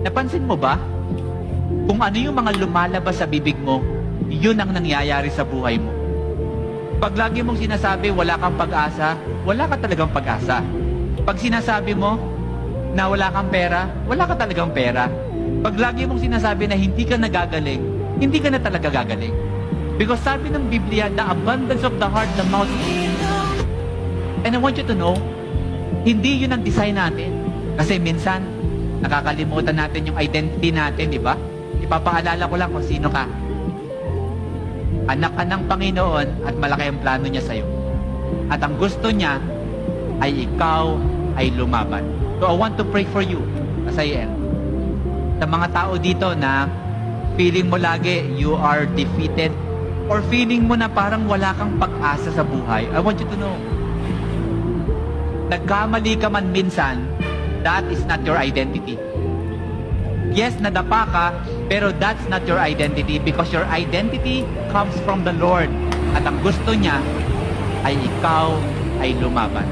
Napansin mo ba? Kung ano yung mga lumalabas sa bibig mo, yun ang nangyayari sa buhay mo. Pag lagi mong sinasabi wala kang pag-asa, wala ka talagang pag-asa. Pag sinasabi mo na wala kang pera, wala ka talagang pera. Pag lagi mong sinasabi na hindi ka nagagaling, hindi ka na talaga gagaling. Because sabi ng Biblia, the abundance of the heart, the mouth. And I want you to know, hindi yun ang design natin. Kasi minsan, nakakalimutan natin yung identity natin, di ba? Ipapaalala ko lang kung sino ka. Anak ka ng Panginoon at malaki ang plano niya sa'yo. At ang gusto niya ay ikaw ay lumaban. So I want to pray for you as I end. Sa mga tao dito na feeling mo lagi you are defeated or feeling mo na parang wala kang pag-asa sa buhay, I want you to know, nagkamali ka man minsan, that is not your identity. Yes, nadapa ka, pero that's not your identity because your identity comes from the Lord. At ang gusto niya ay ikaw ay lumaban.